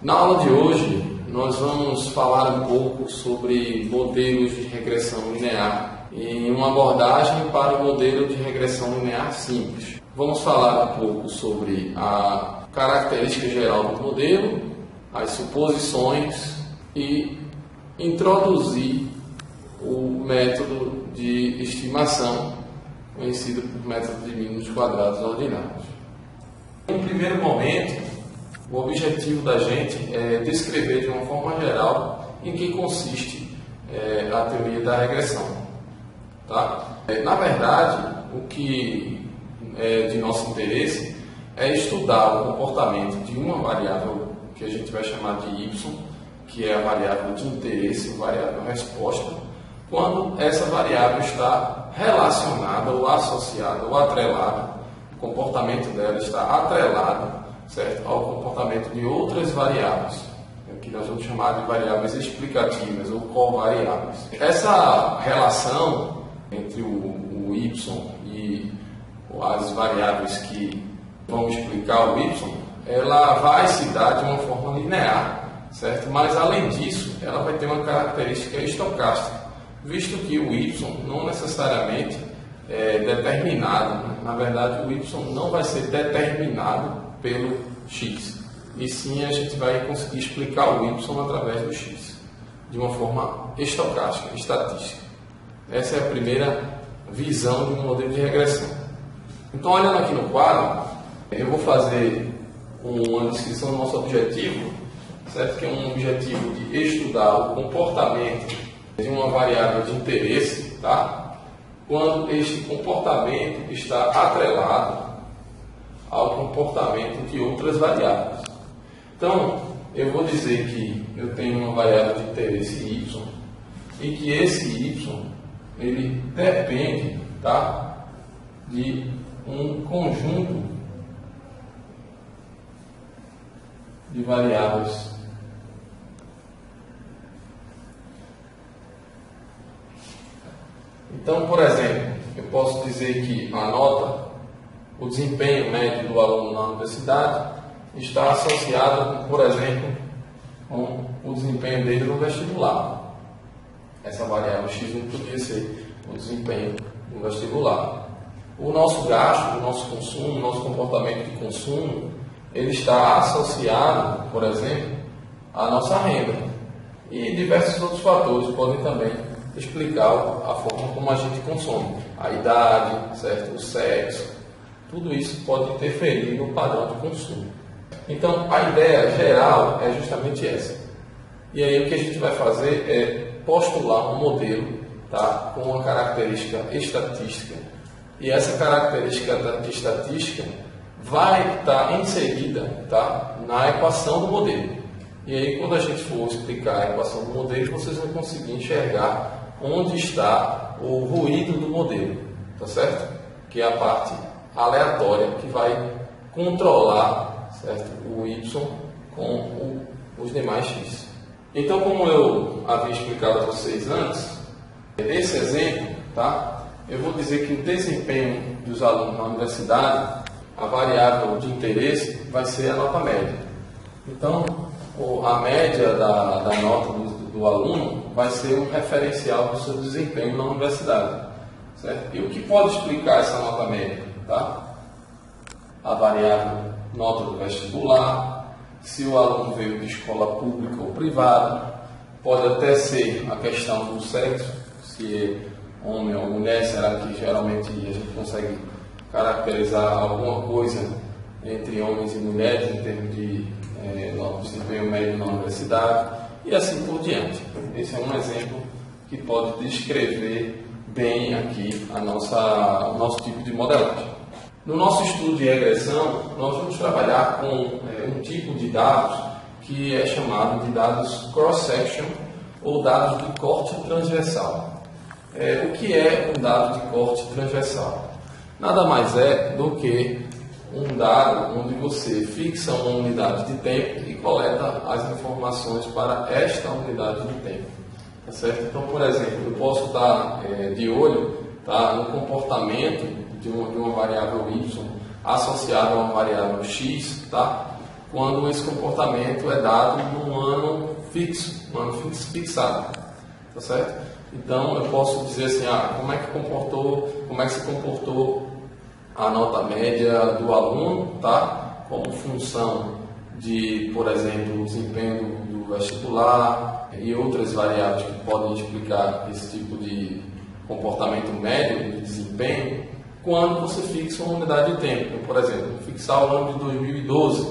Na aula de hoje, nós vamos falar um pouco sobre modelos de regressão linear em uma abordagem para o modelo de regressão linear simples. Vamos falar um pouco sobre a característica geral do modelo, as suposições e introduzir o método de estimação, conhecido por método de mínimos quadrados ordinários. Em um primeiro momento, o objetivo da gente é descrever de uma forma geral em que consiste a teoria da regressão. Tá? Na verdade, o que é de nosso interesse é estudar o comportamento de uma variável que a gente vai chamar de y, que é a variável de interesse, a variável resposta, quando essa variável está relacionada ou associada ou atrelada, o comportamento dela está atrelado, certo, ao comportamento de outras variáveis, que nós vamos chamar de variáveis explicativas ou covariáveis. Essa relação entre o y e as variáveis que vão explicar o y, ela vai se dar de uma forma linear, certo? Mas além disso, ela vai ter uma característica estocástica, visto que o y não necessariamente é determinado, na verdade o y não vai ser determinado pelo x, e sim a gente vai conseguir explicar o y através do x, de uma forma estocástica, estatística. Essa é a primeira visão de um modelo de regressão. Então, olhando aqui no quadro, eu vou fazer uma descrição do nosso objetivo, certo? Que é um objetivo de estudar o comportamento de uma variável de interesse, tá? Quando este comportamento está atrelado ao comportamento de outras variáveis. Então, eu vou dizer que eu tenho uma variável de interesse y e que esse y ele depende, tá, de um conjunto de variáveis Então, por exemplo, eu posso dizer que a nota, o desempenho médio do aluno na universidade está associado, por exemplo, com o desempenho dele no vestibular. Essa variável x1 podia ser o desempenho no vestibular. O nosso gasto, o nosso consumo, o nosso comportamento de consumo, ele está associado, por exemplo, à nossa renda. E diversos outros fatores podem também explicar a forma como a gente consome. A idade, certo? O sexo, tudo isso pode interferir no padrão de consumo. Então, a ideia geral é justamente essa. E aí o que a gente vai fazer é postular um modelo, tá, com uma característica estatística. E essa característica estatística vai estar inserida, tá, na equação do modelo. E aí, quando a gente for explicar a equação do modelo, vocês vão conseguir enxergar onde está o ruído do modelo, tá certo? Que é a parte aleatória que vai controlar, certo, o y com os demais x. Então, como eu havia explicado a vocês antes, nesse exemplo, tá, eu vou dizer que o desempenho dos alunos na universidade, a variável de interesse vai ser a nota média. Então, a média da nota do aluno vai ser um referencial do seu desempenho na universidade, certo? E o que pode explicar essa nota média? Tá? A variável nota do vestibular, se o aluno veio de escola pública ou privada, pode até ser a questão do sexo, se é homem ou mulher, será que geralmente a gente consegue caracterizar alguma coisa entre homens e mulheres em termos de desempenho médio na universidade, e assim por diante. Esse é um exemplo que pode descrever bem aqui o nosso tipo de modelagem. No nosso estudo de regressão, nós vamos trabalhar com um tipo de dados que é chamado de dados cross-section ou dados de corte transversal. O que é um dado de corte transversal? Nada mais é do que um dado onde você fixa uma unidade de tempo e coleta as informações para esta unidade de tempo. Tá certo? Então, por exemplo, eu posso estar de olho, tá, no comportamento de uma variável y associada a uma variável x, tá? quando esse comportamento é dado num ano fixo, um ano fixado, tá certo? Então eu posso dizer assim, como é que se comportou a nota média do aluno, tá? Como função de, por exemplo, o desempenho do vestibular e outras variáveis que podem explicar esse tipo de comportamento médio de desempenho, quando você fixa uma unidade de tempo. Então, por exemplo, fixar o ano de 2012.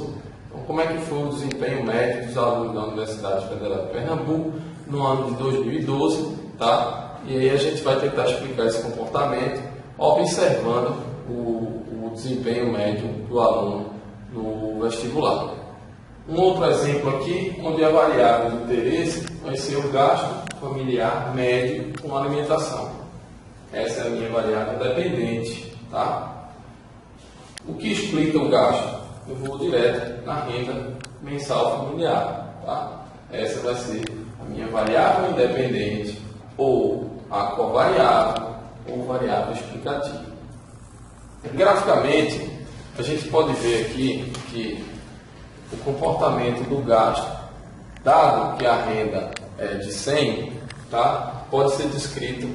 Então, como é que foi o desempenho médio dos alunos da Universidade Federal de Pernambuco no ano de 2012, tá? E aí a gente vai tentar explicar esse comportamento observando o desempenho médio do aluno no vestibular. Um outro exemplo aqui, onde a variável de interesse vai ser o gasto familiar médio com alimentação. Essa é a minha variável dependente, tá? O que explica o gasto? Eu vou direto na renda mensal familiar, tá? Essa vai ser a minha variável independente, ou a covariável, ou variável explicativa. Graficamente, a gente pode ver aqui que o comportamento do gasto, dado que a renda é de 100, tá? Pode ser descrito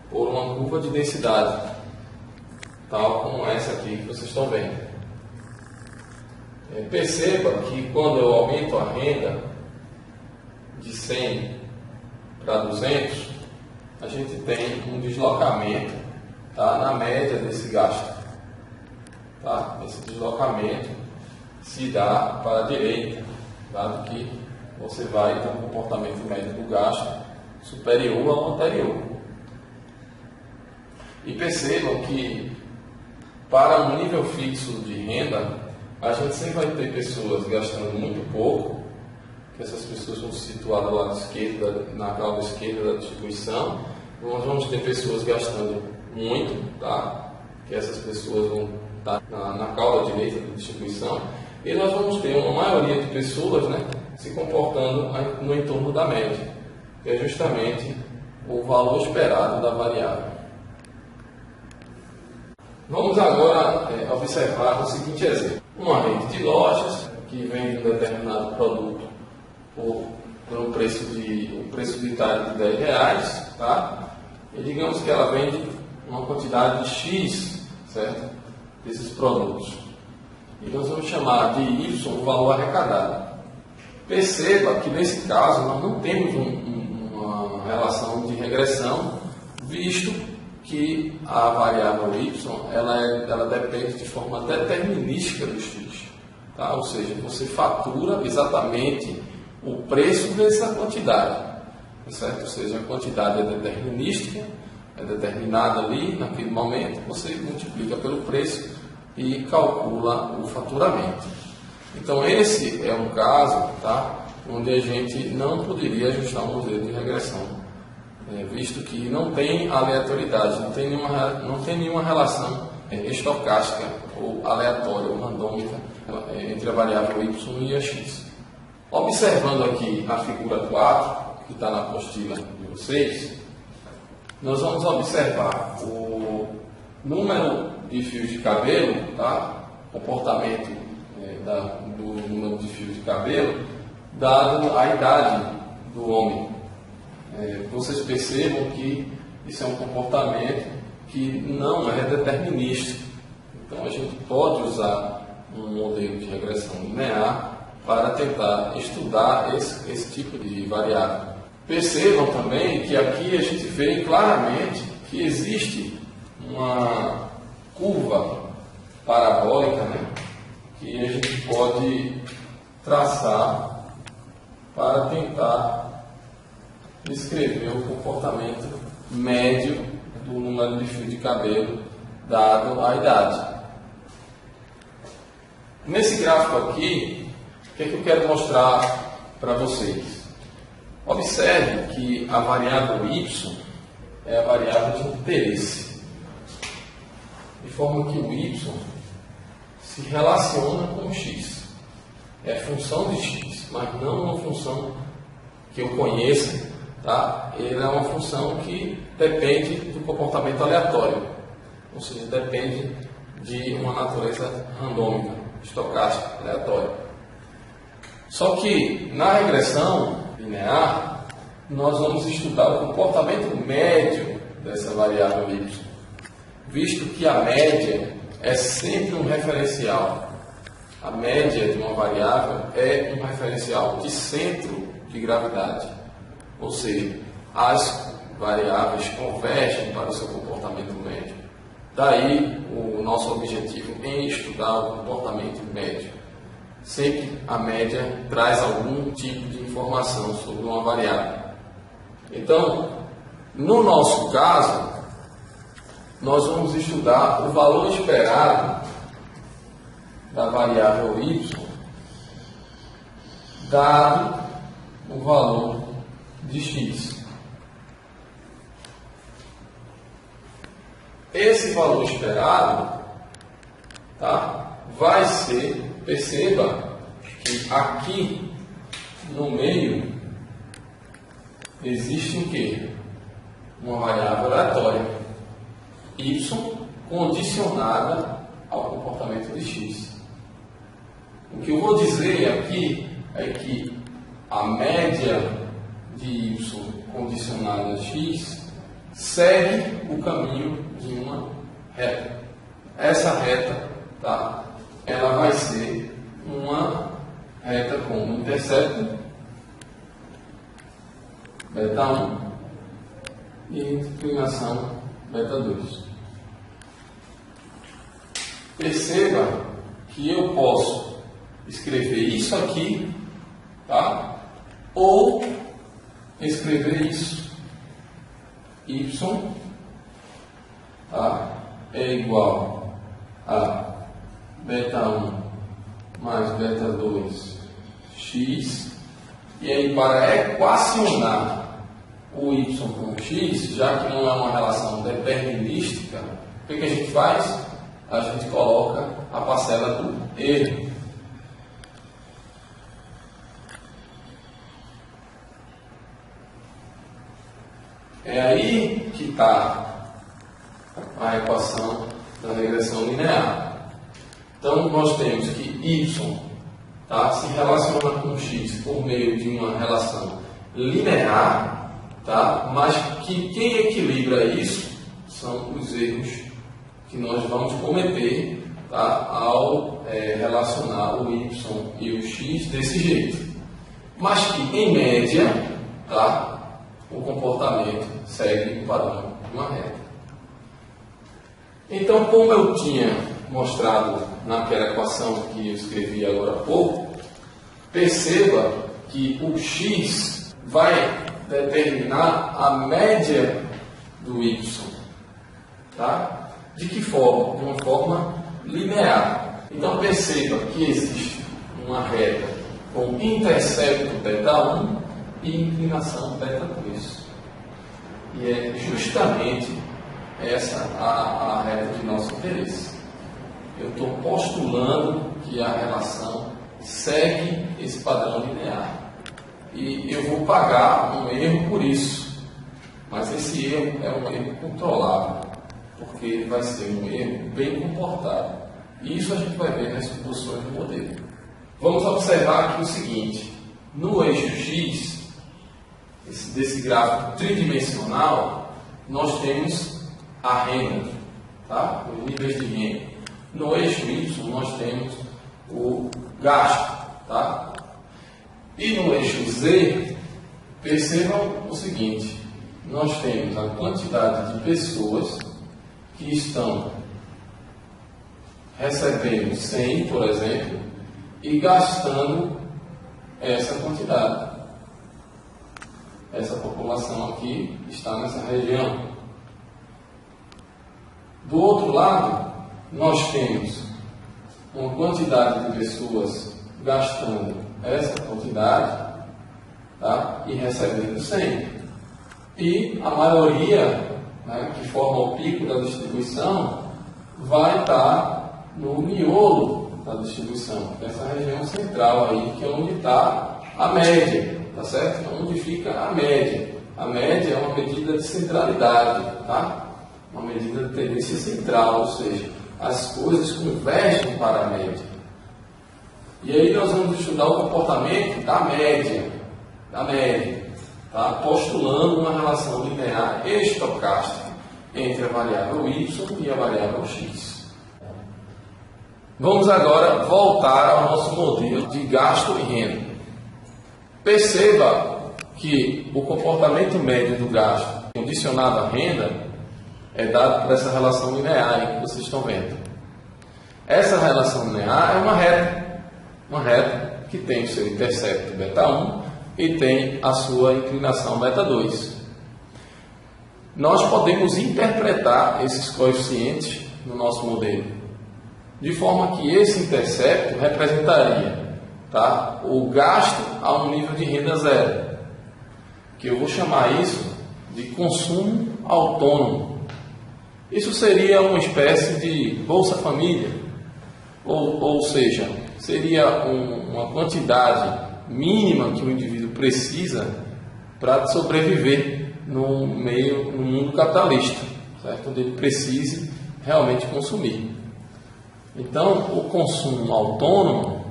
por uma curva de densidade, tal como essa aqui que vocês estão vendo. Perceba que quando eu aumento a renda de 100 para 200, a gente tem um deslocamento, tá, na média desse gasto. Tá? Esse deslocamento se dá para a direita, dado que você vai ter um comportamento médio do gasto superior ao anterior. E percebam que para um nível fixo de renda, a gente sempre vai ter pessoas gastando muito pouco, que essas pessoas vão se situar do lado esquerdo, na cauda esquerda da distribuição. Nós vamos ter pessoas gastando muito, tá? Que essas pessoas vão estar na cauda direita da distribuição. E nós vamos ter uma maioria de pessoas, né, se comportando no entorno da média, que é justamente o valor esperado da variável. Vamos agora observar o seguinte exemplo. Uma rede de lojas que vende um determinado produto por um preço unitário de R$10, tá? E digamos que ela vende uma quantidade de X, certo? Desses produtos. E nós vamos chamar de Y o valor arrecadado. Perceba que nesse caso nós não temos uma relação de regressão, visto que a variável Y ela depende de forma determinística do X. Tá? Ou seja, você fatura exatamente o preço vezes a quantidade. Certo? Ou seja, a quantidade é determinística, é determinada ali naquele momento, você multiplica pelo preço e calcula o faturamento. Então esse é um caso, tá, onde a gente não poderia ajustar um modelo de regressão, visto que não tem aleatoriedade, não tem nenhuma relação estocástica ou aleatória ou randômica entre a variável y e a x. Observando aqui a figura 4, que está na apostila de vocês, nós vamos observar o número de fios de cabelo, tá? Comportamento do número de fios de cabelo, dado a idade do homem. Vocês percebam que isso é um comportamento que não é determinístico. Então a gente pode usar um modelo de regressão linear para tentar estudar esse tipo de variável. Percebam também que aqui a gente vê claramente que existe uma curva parabólica, né, que a gente pode traçar para tentar descrever o comportamento médio do número de fio de cabelo dado a idade. Nesse gráfico aqui, o que é que eu quero mostrar para vocês? Observe que a variável y é a variável de interesse, de forma que o y se relaciona com o x. É função de x, mas não uma função que eu conheça, tá? Ele é uma função que depende do comportamento aleatório, ou seja, depende de uma natureza randômica, estocástica, aleatória. Só que na regressão linear, nós vamos estudar o comportamento médio dessa variável y, visto que a média é sempre um referencial. A média de uma variável é um referencial de centro de gravidade, ou seja, as variáveis convergem para o seu comportamento médio. Daí o nosso objetivo em estudar o comportamento médio. Sempre a média traz algum tipo de informação sobre uma variável. Então, no nosso caso, nós vamos estudar o valor esperado da variável y, dado o valor de x. Esse valor esperado, tá, vai ser, perceba que aqui no meio existe o quê? Uma variável aleatória, y condicionada ao comportamento de x. O que eu vou dizer aqui é que a média de y condicionada a x segue o caminho de uma reta. Essa reta, tá, ela vai ser uma reta com um intercepto beta 1 e inclinação beta 2. Perceba que eu posso escrever isso aqui, tá? Ou escrever isso. Y, tá, é igual a beta 1 mais beta 2 x. E aí, para equacionar o y com o x, já que não é uma relação determinística, o que a gente faz? A gente coloca a parcela do erro. É aí que está a equação da regressão linear. Então, nós temos que y, tá, se relaciona com x por meio de uma relação linear, tá, mas que quem equilibra isso são os erros que nós vamos cometer, tá, ao relacionar o y e o x desse jeito. Mas que, em média, tá, o comportamento segue o padrão de uma reta. Então, como eu tinha mostrado naquela equação que eu escrevi agora há pouco, perceba que o x vai determinar a média do y. Tá? De que forma? De uma forma linear. Então, perceba que existe uma reta com intercepto beta 1 e inclinação beta 2. E é justamente essa a reta de nosso interesse. Eu estou postulando que a relação segue esse padrão linear. E eu vou pagar um erro por isso. Mas esse erro é um erro controlável, porque vai ser um erro bem comportado. E isso a gente vai ver nas suposições do modelo. Vamos observar aqui o seguinte. No eixo x, desse gráfico tridimensional, nós temos a renda, tá? Os níveis de renda. No eixo y, nós temos o gasto, tá? E no eixo z, percebam o seguinte: nós temos a quantidade de pessoas que estão recebendo 100, por exemplo, e gastando essa quantidade. Essa população aqui está nessa região. Do outro lado, nós temos uma quantidade de pessoas gastando essa quantidade, tá, e recebendo 100. E a maioria, né, que forma o pico da distribuição, vai estar no miolo da distribuição, essa região central aí, que é onde está a média. Tá certo? Então, onde fica a média? A média é uma medida de centralidade, tá? Uma medida de tendência central, ou seja, as coisas convergem para a média. E aí nós vamos estudar o comportamento da média, tá? Postulando uma relação linear estocástica entre a variável y e a variável x. Vamos agora voltar ao nosso modelo de gasto e renda. Perceba que o comportamento médio do gasto condicionado à renda é dado por essa relação linear que vocês estão vendo. Essa relação linear é uma reta que tem o seu intercepto β1 e tem a sua inclinação β2. Nós podemos interpretar esses coeficientes no nosso modelo, de forma que esse intercepto representaria, tá, o gasto a um nível de renda zero, que eu vou chamar isso de consumo autônomo. Isso seria uma espécie de Bolsa Família, ou seja, seria uma quantidade mínima que o indivíduo precisa para sobreviver no mundo capitalista, certo? Onde ele precise realmente consumir. Então, o consumo autônomo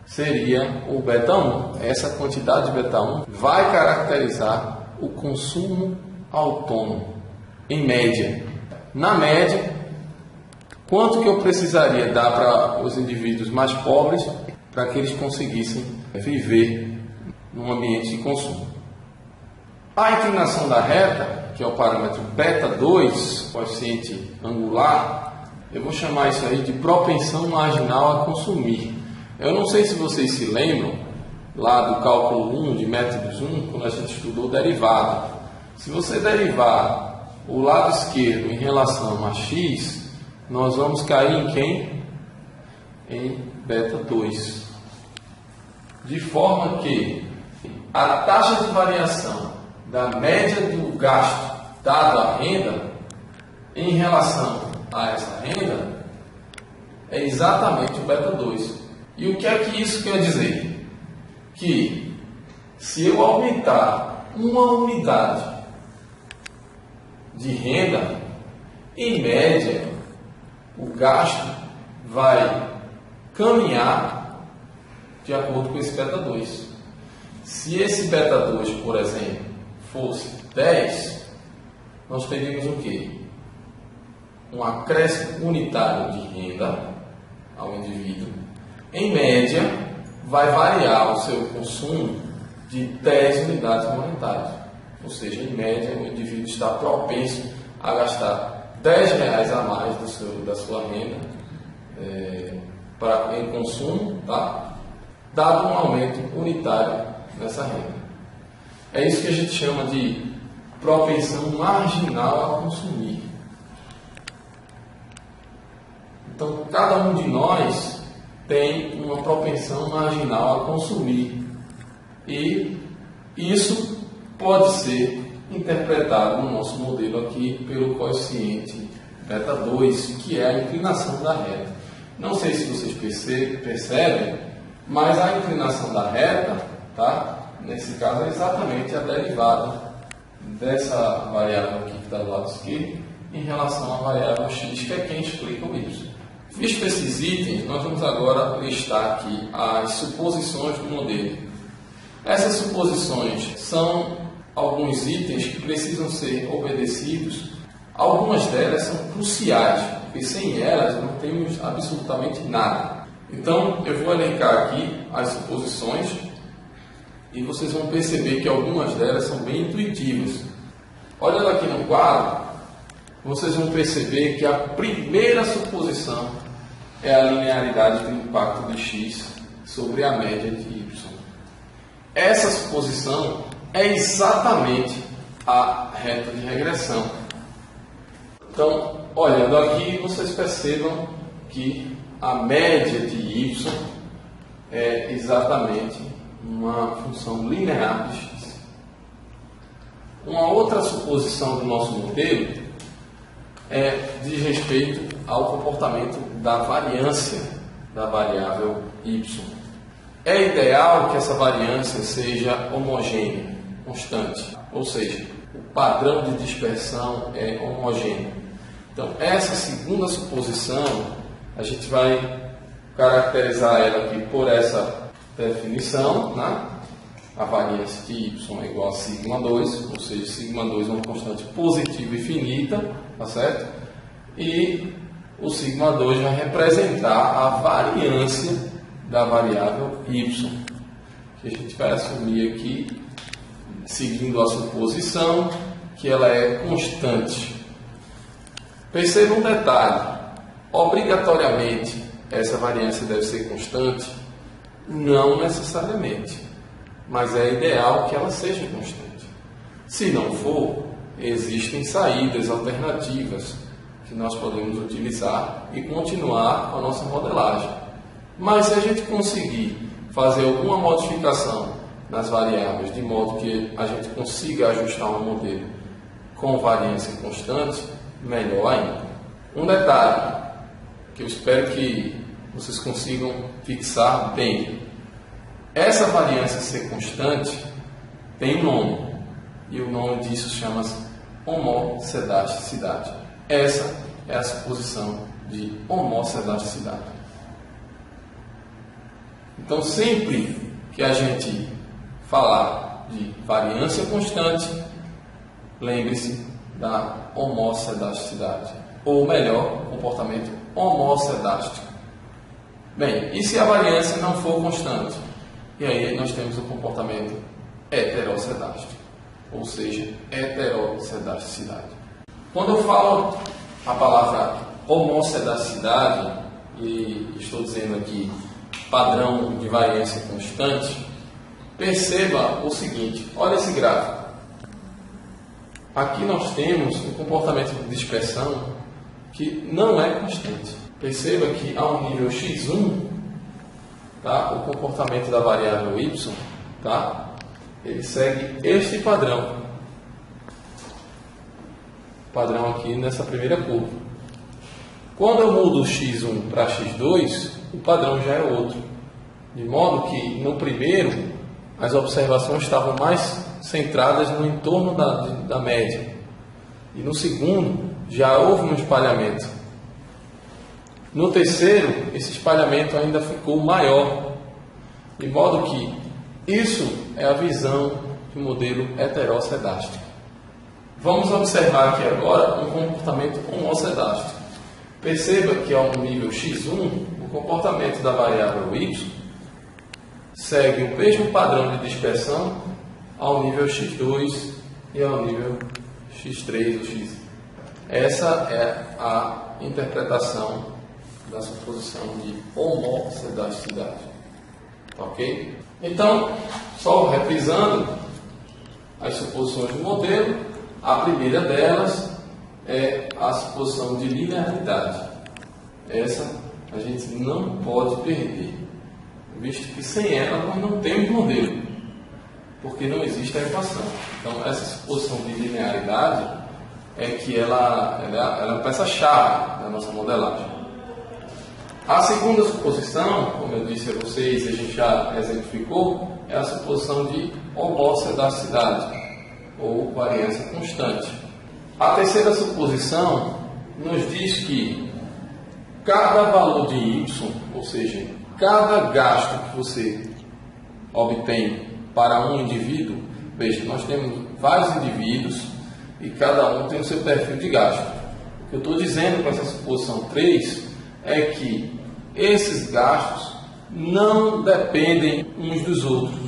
seria o β1. Essa quantidade de β1 vai caracterizar o consumo autônomo, em média. Na média, quanto que eu precisaria dar para os indivíduos mais pobres para que eles conseguissem viver num ambiente de consumo? A inclinação da reta, que é o parâmetro β2, coeficiente angular, eu vou chamar isso aí de propensão marginal a consumir. Eu não sei se vocês se lembram lá do cálculo 1 de métodos 1, quando a gente estudou derivada. Se você derivar o lado esquerdo em relação a x, nós vamos cair em quem? Em β2. De forma que a taxa de variação da média do gasto dado à renda em relação a essa renda é exatamente o β2. E o que é que isso quer dizer? Que se eu aumentar uma unidade de renda, em média, o gasto vai caminhar de acordo com esse β2. Se esse β2, por exemplo, fosse 10, nós teríamos o quê? Um acréscimo unitário de renda ao indivíduo. Em média, vai variar o seu consumo de 10 unidades monetárias. Ou seja, em média, o indivíduo está propenso a gastar R$10 a mais da sua renda em consumo, tá? Dado um aumento unitário nessa renda. É isso que a gente chama de propensão marginal a consumir. Então, cada um de nós tem uma propensão marginal a consumir. E isso pode ser interpretado no nosso modelo aqui pelo coeficiente β2, que é a inclinação da reta. Não sei se vocês percebem, mas a inclinação da reta, tá? Nesse caso, é exatamente a derivada dessa variável aqui que está do lado esquerdo em relação à variável x, que é quem explica o y. Visto esses itens, nós vamos agora listar aqui as suposições do modelo. Essas suposições são alguns itens que precisam ser obedecidos. Algumas delas são cruciais, porque sem elas não temos absolutamente nada. Então, eu vou elencar aqui as suposições e vocês vão perceber que algumas delas são bem intuitivas. Olhando aqui no quadro, vocês vão perceber que a primeira suposição é a linearidade do impacto de x sobre a média de y. Essa suposição é exatamente a reta de regressão. Então, olhando aqui, vocês percebam que a média de y é exatamente uma função linear de x. Uma outra suposição do nosso modelo diz respeito ao comportamento da variância da variável y. É ideal que essa variância seja homogênea, constante, ou seja, o padrão de dispersão é homogêneo. Então, essa segunda suposição a gente vai caracterizar ela aqui por essa definição, né? A variância de y é igual a σ2, ou seja, σ2 é uma constante positiva e finita, tá certo? E o σ2 vai representar a variância da variável y, que a gente vai assumir aqui, seguindo a suposição que ela é constante. Perceba um detalhe: obrigatoriamente essa variância deve ser constante? Não necessariamente, mas é ideal que ela seja constante. Se não for, existem saídas alternativas que nós podemos utilizar e continuar com a nossa modelagem. Mas se a gente conseguir fazer alguma modificação nas variáveis de modo que a gente consiga ajustar um modelo com variância constante, melhor ainda. Um detalhe que eu espero que vocês consigam fixar bem: essa variância ser constante tem um nome, e o nome disso chama-se homocedaticidade. Essa é a suposição de homocedaticidade. Então, sempre que a gente falar de variância constante, lembre-se da homocedaticidade, ou melhor, comportamento homocedástico. Bem, e se a variância não for constante? E aí nós temos o comportamento heterocedástico, ou seja, heterocedaticidade. Quando eu falo a palavra homocedaticidade, e estou dizendo aqui padrão de variância constante, perceba o seguinte: olha esse gráfico. Aqui nós temos um comportamento de dispersão que não é constante. Perceba que ao nível x1, tá, o comportamento da variável y, tá, ele segue este padrão. Padrão aqui nessa primeira curva. Quando eu mudo o x1 para x2, o padrão já é outro. De modo que no primeiro as observações estavam mais centradas no entorno da média. E no segundo já houve um espalhamento. No terceiro, esse espalhamento ainda ficou maior. De modo que isso é a visão do modelo heterocedástico. Vamos observar aqui agora um comportamento homocedástico. Perceba que ao nível x1, o comportamento da variável y segue o mesmo padrão de dispersão ao nível x2 e ao nível x3 ou x. Essa é a interpretação da suposição de homocedaticidade. Ok? Então, só reprisando as suposições do modelo, a primeira delas é a suposição de linearidade. Essa a gente não pode perder, visto que sem ela nós não temos modelo, porque não existe a equação. Então, essa suposição de linearidade é que ela é uma peça-chave da nossa modelagem. A segunda suposição, como eu disse a vocês, a gente já exemplificou, é a suposição de homocedaticidade, ou variância constante. A terceira suposição nos diz que cada valor de y, ou seja, cada gasto que você obtém para um indivíduo, veja, nós temos vários indivíduos e cada um tem o seu perfil de gasto. O que eu estou dizendo com essa suposição 3 é que esses gastos não dependem uns dos outros.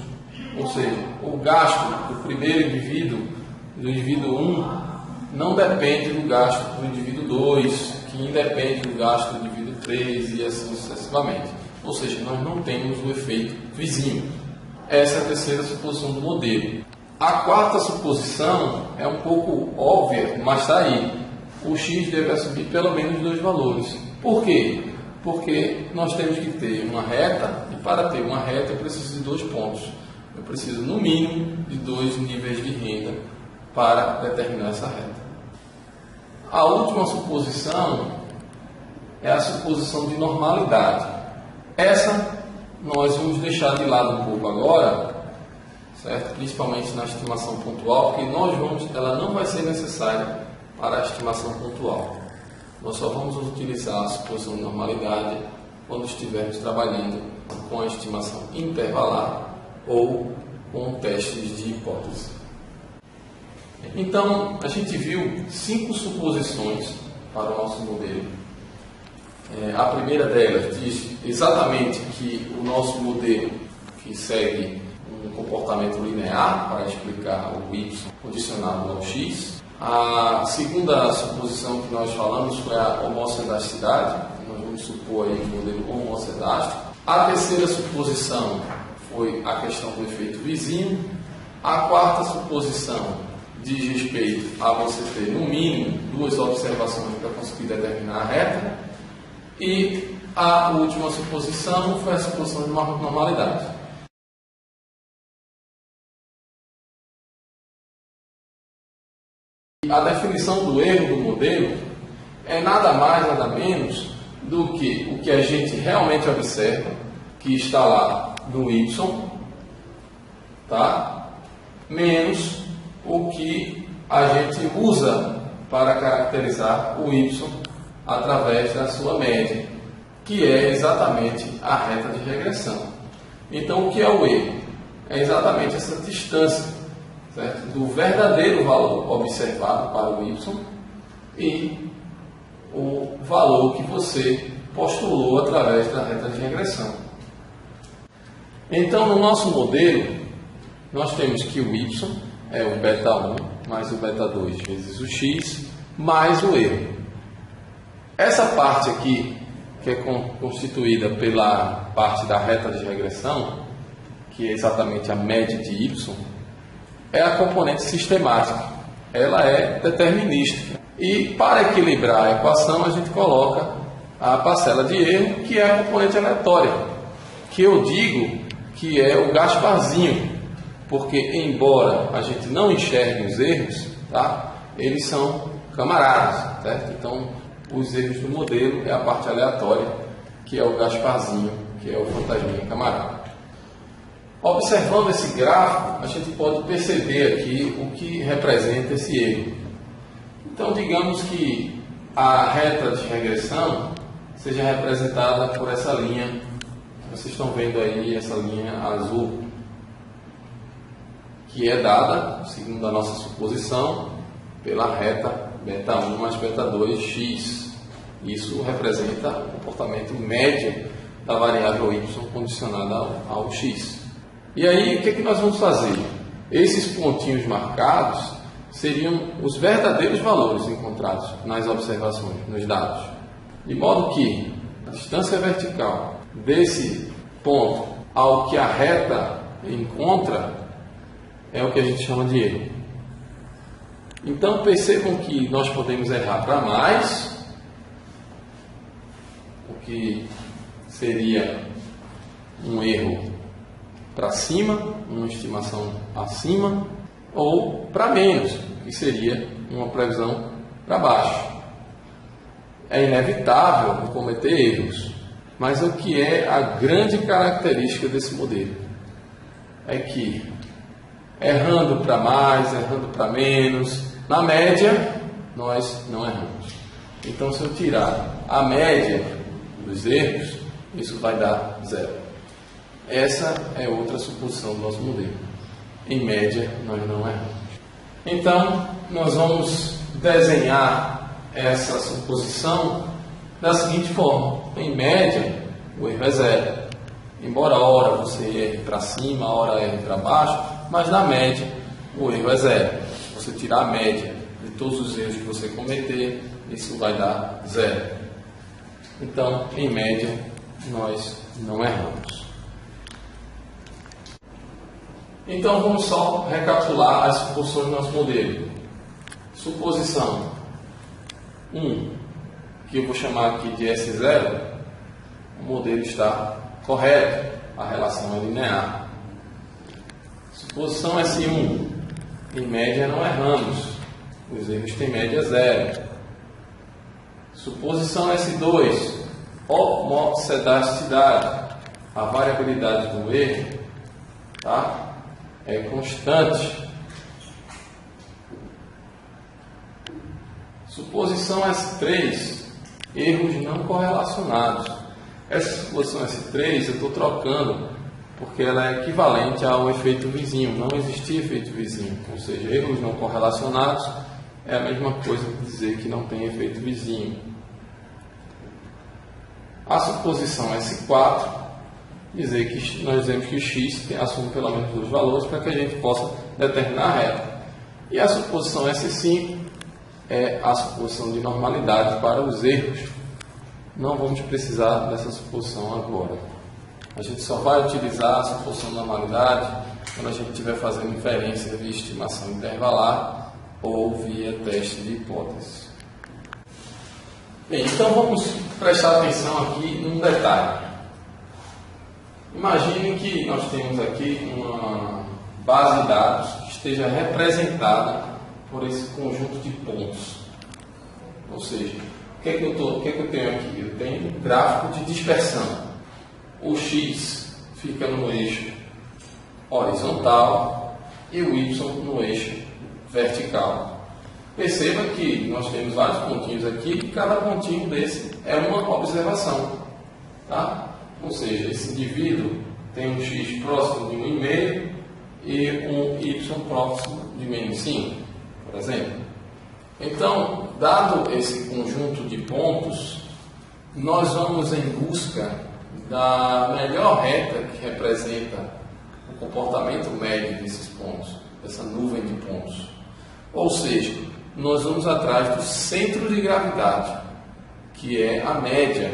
Ou seja, o gasto do primeiro indivíduo, do indivíduo 1, não depende do gasto do indivíduo 2, que independe do gasto do indivíduo 3 e assim sucessivamente. Ou seja, nós não temos o efeito vizinho. Essa é a terceira suposição do modelo. A quarta suposição é um pouco óbvia, mas está aí. O x deve assumir pelo menos dois valores. Por quê? Porque nós temos que ter uma reta, e para ter uma reta eu preciso de 2 pontos. Eu preciso, no mínimo, de 2 níveis de renda para determinar essa reta. A última suposição é a suposição de normalidade. Essa nós vamos deixar de lado um pouco agora, certo? Principalmente na estimação pontual, porque ela não vai ser necessária para a estimação pontual. Nós só vamos utilizar a suposição de normalidade quando estivermos trabalhando com a estimação intervalar ou com testes de hipótese. Então, a gente viu 5 suposições para o nosso modelo. A primeira delas diz exatamente que o nosso modelo, que segue um comportamento linear para explicar o y condicionado ao x. A segunda suposição que nós falamos foi a homocedasticidade. Nós vamos supor aí um modelo homocedástico. A terceira suposição foi a questão do efeito vizinho. A quarta suposição diz respeito a você ter no mínimo 2 observações para conseguir determinar a reta. E a última suposição foi a suposição de uma normalidade. A definição do erro do modelo é nada mais, nada menos do que o que a gente realmente observa, que está lá no y, tá? Menos o que a gente usa para caracterizar o y através da sua média, que é exatamente a reta de regressão. Então, o que é o erro? É exatamente essa distância, certo? Do verdadeiro valor observado para o y e o valor que você postulou através da reta de regressão. Então, no nosso modelo, nós temos que o y é o beta 1 mais o beta 2 vezes o x mais o erro. Essa parte aqui, que é constituída pela parte da reta de regressão, que é exatamente a média de y, é a componente sistemática. Ela é determinística. E para equilibrar a equação, a gente coloca a parcela de erro, que é a componente aleatória, que eu digo que é o Gasparzinho, porque embora a gente não enxergue os erros, tá? Eles são camaradas, certo? Então, os erros do modelo é a parte aleatória, que é o Gasparzinho, que é o fantasminha camarada. Observando esse gráfico, a gente pode perceber aqui o que representa esse erro. Então, digamos que a reta de regressão seja representada por essa linha, que vocês estão vendo aí, essa linha azul, que é dada, segundo a nossa suposição, pela reta beta 1 mais beta 2x. Isso representa o comportamento médio da variável y condicionada ao x. E aí, o que é que nós vamos fazer? Esses pontinhos marcados seriam os verdadeiros valores encontrados nas observações, nos dados. De modo que a distância vertical desse ponto ao que a reta encontra é o que a gente chama de erro. Então percebam que nós podemos errar para mais, o que seria um erro para cima, uma estimação acima, ou para menos, que seria uma previsão para baixo. É inevitável cometer erros, mas o que é a grande característica desse modelo? É que, errando para mais, errando para menos, na média, nós não erramos. Então, se eu tirar a média dos erros, isso vai dar 0. Essa é outra suposição do nosso modelo. Em média, nós não erramos. Então, nós vamos desenhar essa suposição da seguinte forma. Em média, o erro é 0. Embora a hora você erre para cima, a hora erre para baixo, mas na média, o erro é 0. Se você tirar a média de todos os erros que você cometer, isso vai dar 0. Então, em média, nós não erramos. Então, vamos só recapitular as suposições do nosso modelo. Suposição 1, que eu vou chamar aqui de S0, o modelo está correto, a relação é linear. Suposição S1, em média não erramos, os erros têm média 0. Suposição S2, homocedasticidade, a variabilidade do erro, tá? É constante. Suposição S3, erros não correlacionados. Essa suposição S3 eu estou trocando porque ela é equivalente ao efeito vizinho. Não existia efeito vizinho, ou seja, erros não correlacionados é a mesma coisa que dizer que não tem efeito vizinho. A suposição S4 dizer que nós dizemos que x assume pelo menos dois valores para que a gente possa determinar a reta. E a suposição S5 é a suposição de normalidade para os erros. Não vamos precisar dessa suposição agora. A gente só vai utilizar a suposição de normalidade quando a gente estiver fazendo inferência via estimação intervalar ou via teste de hipótese. Bem, então vamos prestar atenção aqui num detalhe. Imagine que nós temos aqui uma base de dados que esteja representada por esse conjunto de pontos. Ou seja, o que é que eu tenho aqui? Eu tenho um gráfico de dispersão. O x fica no eixo horizontal e o y no eixo vertical. Perceba que nós temos vários pontinhos aqui e cada pontinho desse é uma observação. Tá? Ou seja, esse indivíduo tem um x próximo de 1,5 e um y próximo de menos 5, por exemplo. Então, dado esse conjunto de pontos, nós vamos em busca da melhor reta que representa o comportamento médio desses pontos, dessa nuvem de pontos. Ou seja, nós vamos atrás do centro de gravidade, que é a média,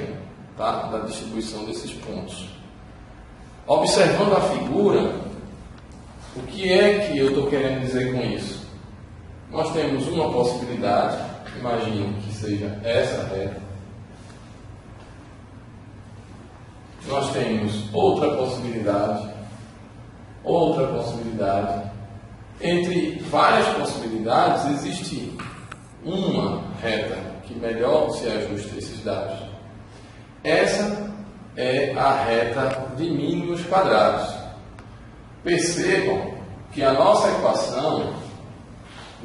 tá, da distribuição desses pontos. Observando a figura, o que é que eu estou querendo dizer com isso? Nós temos uma possibilidade, imagino que seja essa reta. Nós temos outra possibilidade. Entre várias possibilidades, existe uma reta que melhor se ajusta a esses dados. Essa é a reta de mínimos quadrados. Percebam que a nossa equação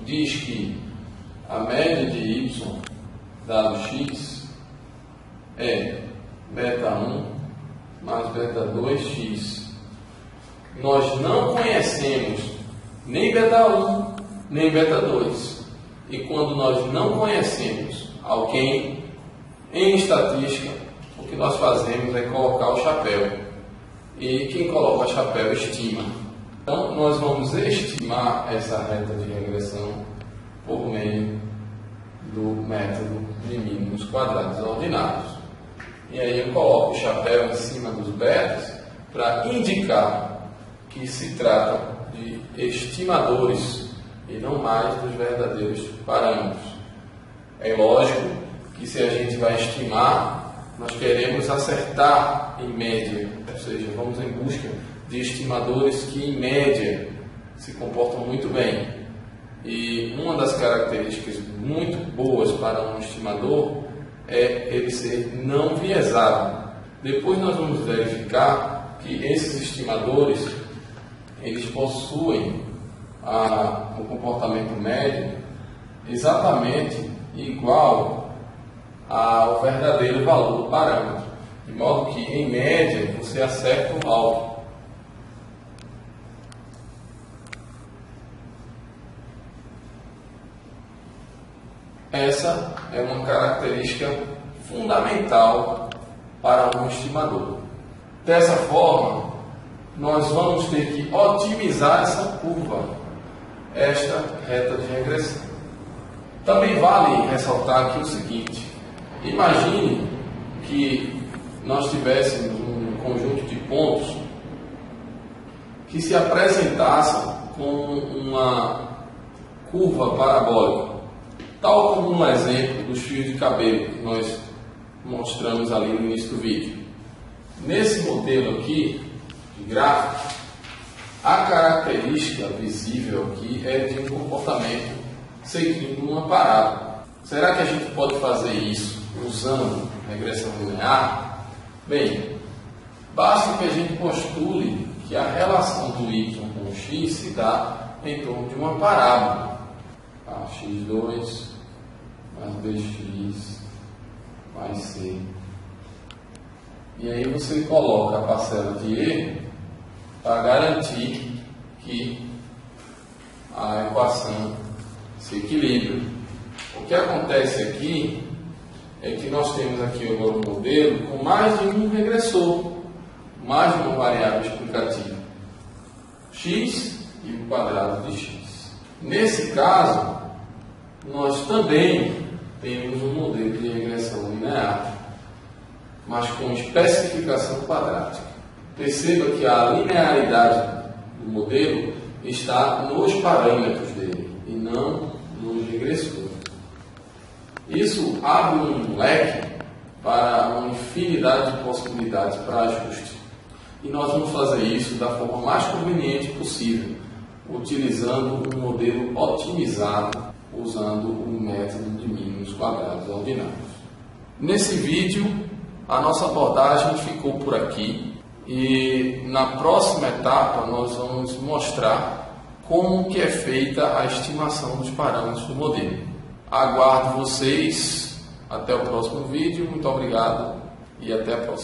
diz que a média de y dado x é beta 1 mais beta 2x. Nós não conhecemos nem beta 1 nem beta 2. E quando nós não conhecemos alguém em estatística, o que nós fazemos é colocar o chapéu. E quem coloca o chapéu estima. Então, nós vamos estimar essa reta de regressão por meio do método de mínimos quadrados ordinários. E aí eu coloco o chapéu em cima dos betas para indicar que se trata de estimadores e não mais dos verdadeiros parâmetros. É lógico que se a gente vai estimar, nós queremos acertar em média, ou seja, vamos em busca de estimadores que em média se comportam muito bem. E uma das características muito boas para um estimador é ele ser não viesado. Depois nós vamos verificar que esses estimadores eles possuem o comportamento médio exatamente igual ao verdadeiro valor do parâmetro, de modo que em média você acerta o alvo. Essa é uma característica fundamental para um estimador. Dessa forma, nós vamos ter que otimizar essa curva, esta reta de regressão. Também vale ressaltar aqui o seguinte: imagine que nós tivéssemos um conjunto de pontos que se apresentassem com uma curva parabólica, tal como no exemplo dos fios de cabelo que nós mostramos ali no início do vídeo. Nesse modelo aqui de gráfico, a característica visível aqui é de um comportamento seguindo uma parábola. Será que a gente pode fazer isso usando regressão linear? Bem, basta que a gente postule que a relação do y com o x se dá em torno de uma parábola. x2 mais bx mais c E aí você coloca a parcela de erro para garantir que a equação se equilibre. O que acontece aqui é que nós temos aqui agora um modelo com mais de um regressor, mais de uma variável explicativa, x e o quadrado de x. Nesse caso, nós também temos um modelo de regressão linear, mas com especificação quadrática. Perceba que a linearidade do modelo está nos parâmetros dele e não nos regressores. Isso abre um leque para uma infinidade de possibilidades para ajuste. E nós vamos fazer isso da forma mais conveniente possível, utilizando um modelo otimizado, usando o método de mínimos quadrados ordinários. Nesse vídeo, a nossa abordagem ficou por aqui e na próxima etapa nós vamos mostrar como que é feita a estimação dos parâmetros do modelo. Aguardo vocês até o próximo vídeo. Muito obrigado e até a próxima.